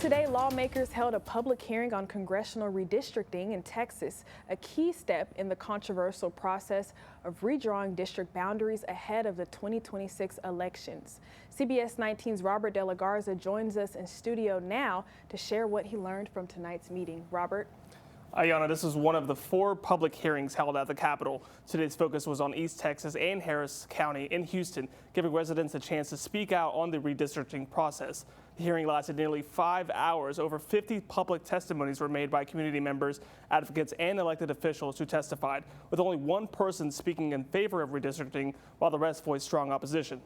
Today, lawmakers held a public hearing on congressional redistricting in Texas, a key step in the controversial process of redrawing district boundaries ahead of the 2026 elections. CBS 19's Robert De La Garza joins us in studio now to share what he learned from tonight's meeting. Robert? Ayanna, this is one of the 4 public hearings held at the Capitol. Today's focus was on East Texas and Harris County in Houston, giving residents a chance to speak out on the redistricting process. The hearing lasted nearly 5 hours. Over 50 public testimonies were made by community members, advocates, and elected officials who testified, with only one person speaking in favor of redistricting, while the rest voiced strong opposition.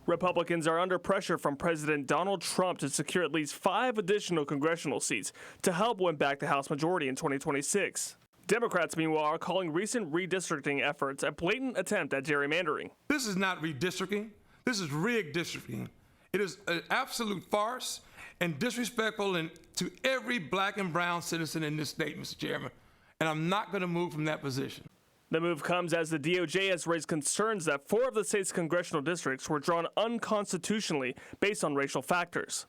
Republicans are under pressure from President Donald Trump to secure at least 5 additional congressional seats to help win back the House majority in 2026. Democrats, meanwhile, are calling recent redistricting efforts a blatant attempt at gerrymandering. This is not redistricting. This is rigged districting. It is an absolute farce and disrespectful to every black and brown citizen in this state, Mr. Chairman, and I'm not going to move from that position. The move comes as the DOJ has raised concerns that 4 of the state's congressional districts were drawn unconstitutionally based on racial factors.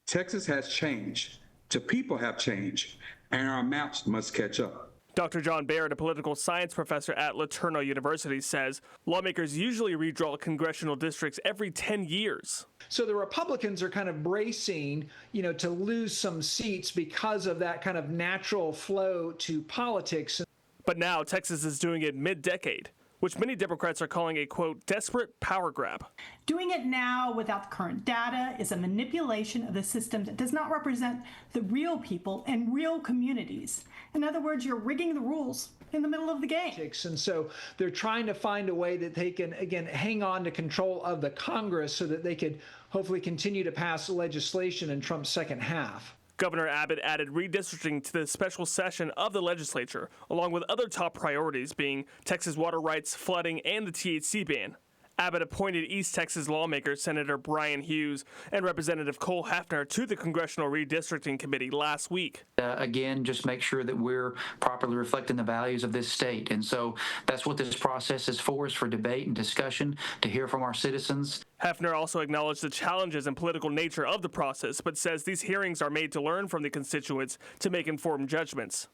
Texas has changed. The people have changed, and our maps must catch up. Dr. John Barrett, a political science professor at LeTourneau University, says lawmakers usually redraw congressional districts every 10 years. So the Republicans are kind of bracing, to lose some seats because of that kind of natural flow to politics. But now Texas is doing it mid-decade, which many Democrats are calling a, quote, desperate power grab. Doing it now without the current data is a manipulation of the system that does not represent the real people and real communities. In other words, you're rigging the rules in the middle of the game. And so they're trying to find a way that they can, again, hang on to control of the Congress so that they could hopefully continue to pass legislation in Trump's second half. Governor Abbott added redistricting to the special session of the legislature, along with other top priorities being Texas water rights, flooding, and the THC ban. Abbott appointed East Texas lawmaker Senator Brian Hughes and Representative Cole Hefner to the Congressional Redistricting Committee last week. Again, just make sure that we're properly reflecting the values of this state. And so that's what this process is for debate and discussion, to hear from our citizens. Hefner also acknowledged the challenges and political nature of the process, but says these hearings are made to learn from the constituents to make informed judgments.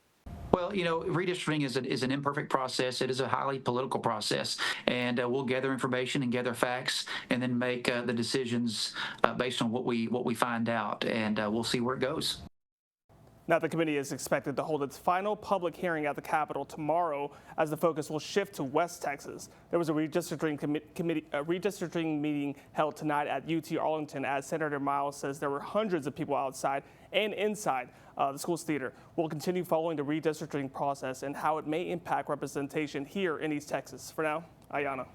Well, redistricting is an imperfect process. It is a highly political process, and we'll gather information and gather facts, and then make the decisions based on what we find out, and we'll see where it goes. Now, the committee is expected to hold its final public hearing at the Capitol tomorrow, as the focus will shift to West Texas. There was a redistricting meeting held tonight at UT Arlington, as Senator Miles says there were hundreds of people outside and inside the school's theater. We'll continue following the redistricting process and how it may impact representation here in East Texas. For now, Ayanna.